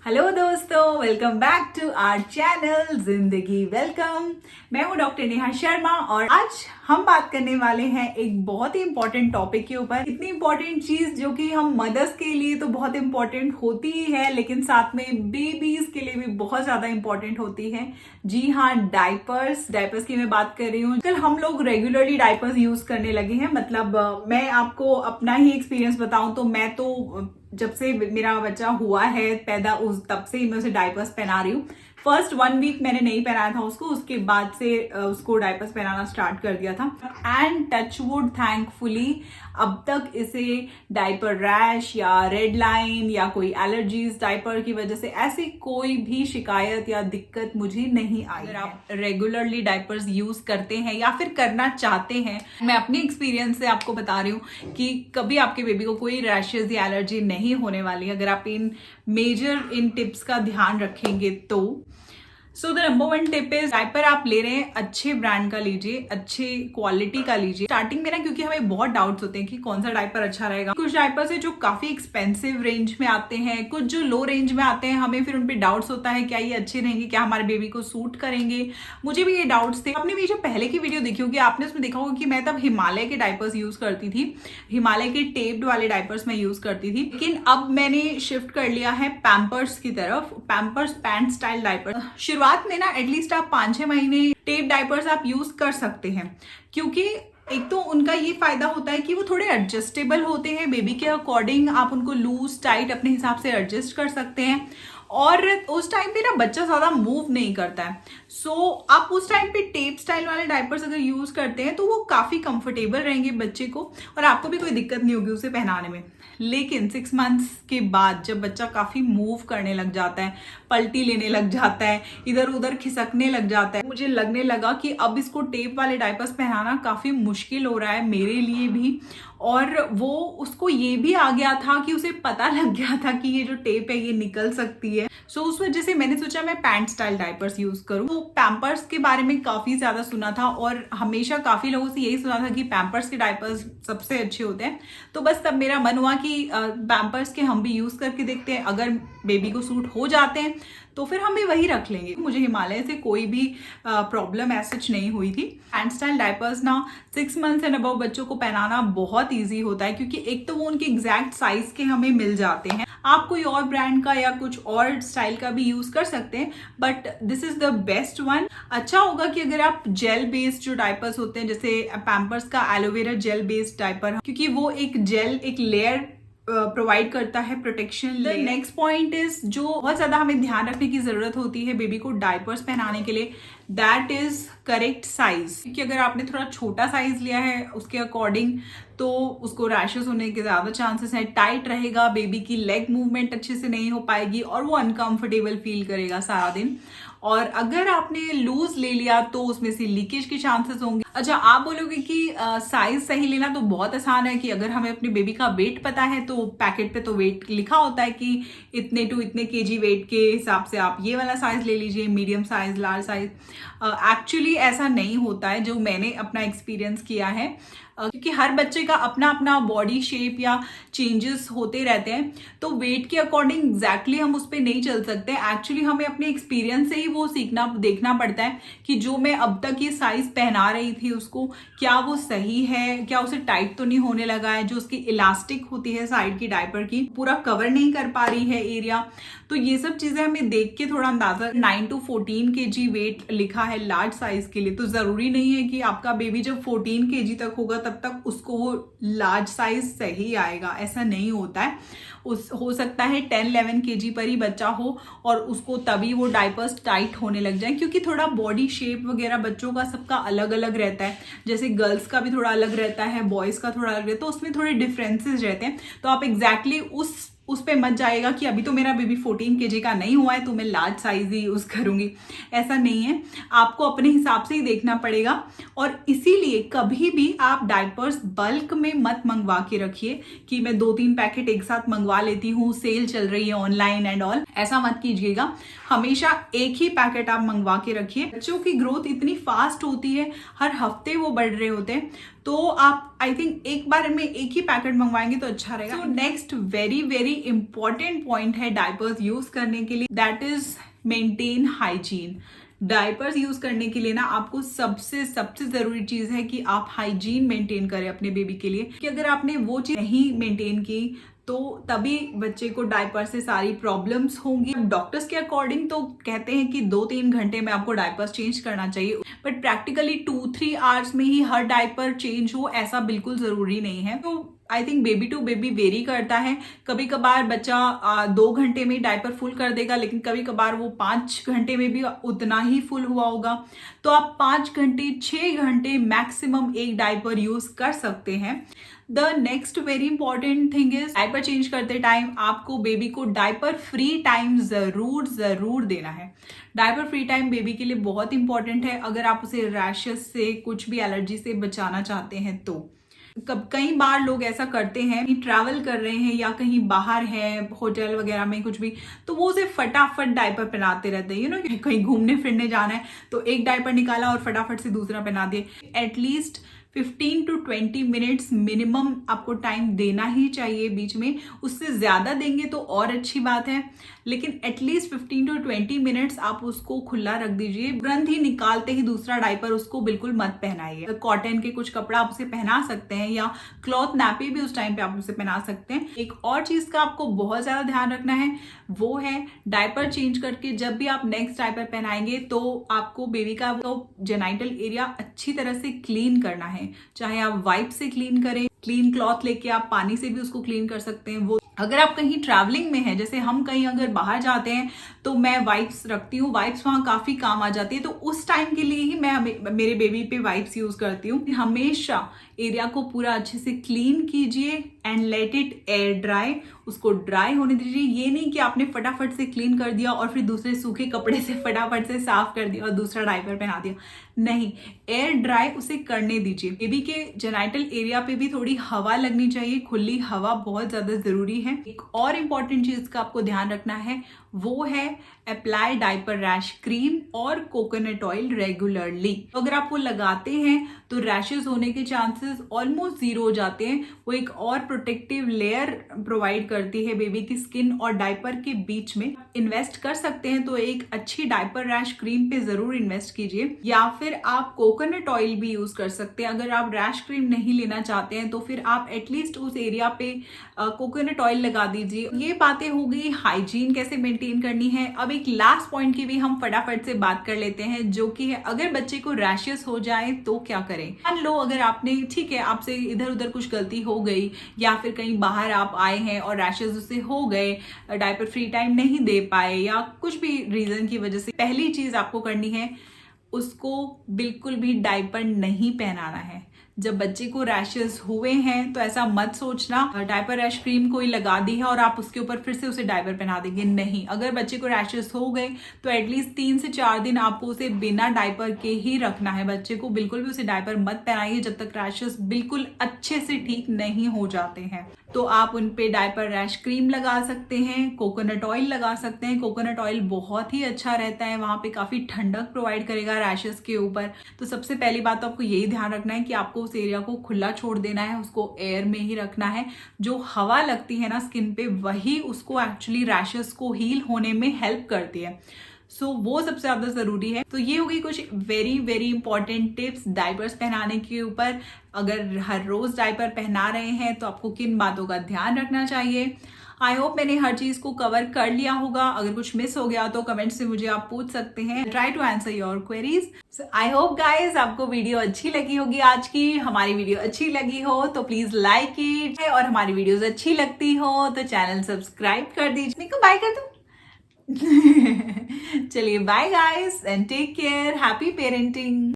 Hello दोस्तों, welcome back to our channel Zindagi welcome. मैं हूं डॉक्टर नेहा शर्मा और आज हम बात करने वाले हैं एक बहुत ही इंपॉर्टेंट टॉपिक के ऊपर। इतनी इंपॉर्टेंट चीज जो कि हम मदर्स के लिए तो बहुत इंपॉर्टेंट होती ही है, लेकिन साथ में बेबीज के लिए भी बहुत ज्यादा इंपॉर्टेंट होती है। जी हाँ, डायपर्स की मैं बात कर रही हूँ। कल हम लोग रेगुलरली डायपर्स यूज करने लगे हैं। मतलब मैं आपको अपना ही एक्सपीरियंस बताऊं तो मैं तो जब से मेरा बच्चा हुआ है पैदा तब से ही मैं उसे डायपर्स पहना रही हूँ। फर्स्ट 1 वीक मैंने नहीं पहनाया था उसको, उसके बाद से उसको डायपर्स पहनाना स्टार्ट कर दिया था। एंड टचवुड थैंकफुली अब तक इसे डायपर रैश या रेड लाइन या कोई एलर्जीज डायपर की वजह से ऐसी कोई भी शिकायत या दिक्कत मुझे नहीं आई। अगर आप रेगुलरली डायपर्स यूज करते हैं या फिर करना चाहते हैं, मैं अपनी एक्सपीरियंस से आपको बता रही हूँ कि कभी आपके बेबी को कोई रैशेज या एलर्जी नहीं होने वाली अगर आप इन टिप्स का ध्यान रखेंगे तो। So the number 1 tip is, diaper आप ले रहे हैं अच्छे ब्रांड का लीजिए, अच्छे क्वालिटी का लीजिए। स्टार्टिंग में ना, क्योंकि हमें बहुत डाउट्स होते हैं कि कौन सा डायपर अच्छा रहेगा। कुछ डायपर्स है जो काफी एक्सपेंसिव रेंज में आते हैं, कुछ जो लो रेंज में आते हैं, हमें फिर उनपे डाउट्स होता है क्या ये अच्छे रहेंगे, क्या हमारे बेबी को सूट करेंगे। मुझे भी ये डाउट्स थे। आपने मेरी जो पहले की वीडियो देखी होगी, आपने उसमें देखा होगा कि मैं तब हिमालय के डायपर्स यूज करती थी, हिमालय के टेप्ड वाले डायपर्स मैं यूज करती थी। लेकिन अब मैंने शिफ्ट कर लिया है पैम्पर्स की तरफ, पैम्पर्स पैंट स्टाइल डायपर। शुरुआत में ना एटलीस्ट आप 5-6 महीने टेप डायपर्स आप यूज कर सकते हैं, क्योंकि एक तो उनका ये फायदा होता है कि वो थोड़े एडजस्टेबल होते हैं। बेबी के अकॉर्डिंग आप उनको लूज टाइट अपने हिसाब से एडजस्ट कर सकते हैं और उस टाइम पे ना बच्चा ज्यादा मूव नहीं करता है। सो आप उस टाइम पे टेप स्टाइल वाले डायपर्स अगर यूज करते हैं तो वो काफी कंफर्टेबल रहेंगे बच्चे को और आपको भी कोई दिक्कत नहीं होगी उसे पहनाने में। लेकिन 6 मंथ्स के बाद जब बच्चा काफी मूव करने लग जाता है, पलटी लेने लग जाता है, इधर उधर खिसकने लग जाता है, मुझे लगने लगा कि अब इसको टेप वाले डायपर्स पहनाना काफी मुश्किल हो रहा है मेरे लिए भी। और वो उसको ये भी आ गया था कि उसे पता लग गया था कि ये जो टेप है ये निकल सकती है। सो उस वजह से मैंने सोचा मैं पैंट स्टाइल डायपर्स यूज करूं। तो पैम्पर्स के बारे में काफी ज्यादा सुना था और हमेशा काफी लोगों से यही सुना था कि पैम्पर्स के डायपर्स सबसे अच्छे होते हैं। तो बस तब मेरा मन हुआ कि पैम्पर्स के हम भी यूज करके देखते हैं, अगर बेबी को सूट हो जाते हैं तो फिर हम भी वही रख लेंगे। मुझे हिमालय से कोई भी प्रॉब्लम ऐसे नहीं हुई थी। पैंट स्टाइल डायपर्स ना 6 मंथ्स एंड अबव बच्चों को पहनाना बहुत ईजी होता है, क्योंकि एक तो वो उनके एग्जैक्ट साइज के हमें मिल जाते हैं। आप कोई और ब्रांड का या कुछ और स्टाइल का भी यूज कर सकते हैं, but this is the best one. अच्छा होगा कि अगर आप जेल बेस्ड जो डायपर्स होते हैं, जैसे पैम्पर्स का एलोवेरा जेल बेस्ड डायपर, क्योंकि वो एक जेल एक लेयर प्रोवाइड करता है प्रोटेक्शन। नेक्स्ट पॉइंट इज, जो बहुत ज्यादा हमें ध्यान रखने की जरूरत होती है बेबी को डायपर्स पहनाने के लिए, दैट इज करेक्ट साइज। क्योंकि अगर आपने थोड़ा छोटा साइज लिया है उसके अकॉर्डिंग तो उसको रैशेस होने के ज्यादा चांसेस है। टाइट रहेगा, बेबी की लेग मूवमेंट अच्छे से नहीं हो पाएगी और वो अनकंफर्टेबल फील करेगा सारा दिन। और अगर आपने लूज ले लिया तो उसमें से लीकेज के चांसेस होंगे। अच्छा, आप बोलोगे कि साइज सही लेना तो बहुत आसान है कि अगर हमें अपने बेबी का वेट पता है तो पैकेट पे तो वेट लिखा होता है कि इतने टू इतने केजी वेट के हिसाब से आप ये वाला साइज ले लीजिए, medium size, large size. Actually ऐसा नहीं होता है, जो मैंने अपना एक्सपीरियंस किया है, क्योंकि हर बच्चे का अपना अपना बॉडी शेप या चेंजेस होते रहते हैं, तो वेट के अकॉर्डिंग एग्जैक्टली हम उस पर नहीं चल सकते। एक्चुअली हमें अपने एक्सपीरियंस से ही वो सीखना देखना पड़ता है कि जो मैं अब तक ये साइज पहना रही थी उसको, क्या वो सही है, क्या उसे टाइट तो नहीं होने लगा है, जो उसकी इलास्टिक होती है साइड की डायपर की पूरा कवर नहीं कर पा रही है एरिया। तो ये सब चीजें हमें देख के थोड़ा अंदाजा। 9 to 14 kg वेट लिखा है लार्ज साइज के लिए, तो जरूरी नहीं है कि आपका बेबी जब 14 kg तक होगा तब तक उसको वो लार्ज साइज सही आएगा, ऐसा नहीं होता है। हो सकता है 10-11 kg पर ही बच्चा हो और उसको तभी वो डायपर्स टाइट होने लग जाए, क्योंकि थोड़ा बॉडी शेप वगैरह बच्चों का सबका अलग अलग रहता है। जैसे गर्ल्स का भी थोड़ा अलग रहता है, बॉयज का थोड़ा अलग रहता है, तो उसमें थोड़े डिफरेंसेस रहते हैं। तो आप एग्जैक्टली उस पे मत जाएगा कि अभी तो मेरा बेबी 14 kg का नहीं हुआ है तो मैं लार्ज साइज ही यूज करूंगी, ऐसा नहीं है। आपको अपने हिसाब से ही देखना पड़ेगा और इसीलिए कभी भी आप डायपर्स बल्क में मत मंगवा के रखिए कि मैं 2-3 पैकेट एक साथ मंगवा लेती हूँ, सेल चल रही है ऑनलाइन एंड ऑल, ऐसा मत कीजिएगा। हमेशा एक ही पैकेट आप मंगवा के रखिए। बच्चों की ग्रोथ इतनी फास्ट होती है, हर हफ्ते वो बढ़ रहे होते हैं, तो आप आई थिंक एक बार में एक ही पैकेट मंगवाएंगे तो अच्छा रहेगा। तो next very very important point है डायपर्स यूज करने के लिए, that is maintain hygiene. Diapers use करने के लिए ना आपको सबसे जरूरी चीज है कि आप हाइजीन मेंटेन करें अपने बेबी के लिए, कि अगर आपने वो चीज नहीं मेंटेन की तो तभी बच्चे को डायपर से सारी प्रॉब्लम्स होंगी। डॉक्टर्स के अकॉर्डिंग तो कहते हैं कि 2-3 घंटे में आपको डायपर्स चेंज करना चाहिए, बट प्रैक्टिकली 2-3 आवर्स में ही हर डायपर चेंज हो ऐसा बिल्कुल जरूरी नहीं है। तो I think baby to baby vary करता है। कभी कभार बच्चा 2 घंटे में डायपर फुल कर देगा, लेकिन कभी कभार वो 5 घंटे में भी उतना ही फुल हुआ होगा। तो आप 5 घंटे 6 घंटे मैक्सिमम एक डायपर यूज कर सकते हैं। The next very important thing is diaper change करते टाइम आपको बेबी को डायपर फ्री टाइम जरूर देना है। डायपर फ्री टाइम बेबी के लिए बहुत इंपॉर्टेंट है अगर आप उसे रैशेस से, कुछ भी एलर्जी से बचाना चाहते हैं। तो कई बार लोग ऐसा करते हैं, ट्रैवल कर रहे हैं या कहीं बाहर है होटल वगैरह में कुछ भी, तो वो उसे फटाफट डायपर पहनाते रहते हैं। यू नो, कहीं घूमने फिरने जाना है तो एक डायपर निकाला और फटाफट से दूसरा पहना दिए। एटलीस्ट 15 to 20 मिनट्स मिनिमम आपको टाइम देना ही चाहिए बीच में। उससे ज्यादा देंगे तो और अच्छी बात है, लेकिन एटलीस्ट 15 to 20 मिनट्स आप उसको खुला रख दीजिए। तुरंत ही निकालते ही दूसरा डायपर उसको बिल्कुल मत पहनाइए। कॉटन के कुछ कपड़ा आप उसे पहना सकते हैं या क्लॉथ नैपी भी उस टाइम पे आप उसे पहना सकते हैं। एक और चीज का आपको बहुत ज्यादा ध्यान रखना है, वो है डायपर चेंज करके जब भी आप नेक्स्ट डायपर पहनाएंगे तो आपको बेबी का जेनाइटल एरिया अच्छी तरह से क्लीन करना है। चाहे आप वाइप से क्लीन करें, क्लीन क्लॉथ लेके आप पानी से भी उसको क्लीन कर सकते हैं। वो अगर आप कहीं ट्रैवलिंग में हैं, जैसे हम कहीं अगर बाहर जाते हैं तो मैं वाइप्स रखती हूँ, वाइप्स वहां काफी काम आ जाती है। तो उस टाइम के लिए ही मैं मेरे बेबी पे वाइप्स यूज करती हूँ। हमेशा एरिया को पूरा अच्छे से क्लीन कीजिए and let it air dry. उसको ड्राई होने दीजिए। ये नहीं कि आपने फटाफट से क्लीन कर दिया और फिर दूसरे सूखे कपड़े से फटाफट से साफ कर दिया और दूसरा डायपर पहना दिया। नहीं, एयर ड्राई उसे करने दीजिए। बेबी के जेनाइटल एरिया पे भी थोड़ी हवा लगनी चाहिए, खुली हवा बहुत ज्यादा जरूरी है। एक और इम्पॉर्टेंट चीज का आपको ध्यान रखना है, वो है अप्लाई डायपर रैश क्रीम और कोकोनट ऑयल रेगुलरली। अगर आप वो लगाते हैं तो रैशेस होने के चांसेस ऑलमोस्ट 0 हो जाते हैं। वो एक और प्रोटेक्टिव लेयर प्रोवाइड करती है बेबी की स्किन और डायपर के बीच में। इन्वेस्ट कर सकते हैं तो एक अच्छी डायपर रैश क्रीम पे जरूर इन्वेस्ट कीजिए, या फिर आप कोकोनट ऑयल भी यूज कर सकते हैं। अगर आप रैश क्रीम नहीं लेना चाहते हैं तो फिर आप एटलीस्ट उस एरिया पे कोकोनट ऑयल लगा दीजिए। ये बातें हो गई हाइजीन कैसे मेंटेन करनी है। अब एक लास्ट पॉइंट की भी हम फटाफट से बात कर लेते हैं, जो कि है अगर बच्चे को रैशेस हो जाए तो क्या करें। मान लो अगर आपने, ठीक है, आपसे इधर उधर कुछ गलती हो गई या फिर कहीं बाहर आप आए हैं और रैशेस उससे हो गए, डायपर फ्री टाइम नहीं दे पाए या कुछ भी रीजन की वजह से, पहली चीज आपको करनी है, उसको बिल्कुल भी डायपर नहीं पहनाना है। जब बच्चे को रैशेस हुए हैं तो ऐसा मत सोचना डायपर रैश क्रीम कोई लगा दी है और आप उसके ऊपर फिर से उसे डायपर पहना देंगे। नहीं, अगर बच्चे को रैशेस हो गए तो एटलीस्ट 3 से 4 दिन आपको उसे बिना डायपर के ही रखना है। बच्चे को बिल्कुल भी उसे डायपर मत पहनाइए जब तक रैशेस बिल्कुल अच्छे से ठीक नहीं हो जाते हैं। तो आप उन पे डायपर रैश क्रीम लगा सकते हैं, कोकोनट ऑयल लगा सकते हैं। कोकोनट ऑयल बहुत ही अच्छा रहता है, वहां पे काफी ठंडक प्रोवाइड करेगा रैशेस के ऊपर। तो सबसे पहली बात तो आपको यही ध्यान रखना है कि आपको उस एरिया को खुला छोड़ देना है, उसको एयर में ही रखना है। जो हवा लगती है ना स्किन पे, वही उसको एक्चुअली रैशेस को हील होने में हेल्प करती है। सो वो सबसे ज्यादा जरूरी है। तो ये होगी कुछ very very important tips diapers पहनाने के ऊपर। अगर हर रोज डायपर पहना रहे हैं तो आपको किन बातों का ध्यान रखना चाहिए। आई होप मैंने हर चीज को कवर कर लिया होगा। अगर कुछ मिस हो गया तो कमेंट से मुझे आप पूछ सकते हैं। Try to answer your queries. I hope guys आपको वीडियो अच्छी लगी होगी। आज की हमारी वीडियो अच्छी लगी हो तो प्लीज लाइक इट, और हमारी वीडियोस अच्छी लगती हो तो चैनल सब्सक्राइब कर दीजिए। निको बाय कर दो। चलिए bye guys and take care. Happy parenting.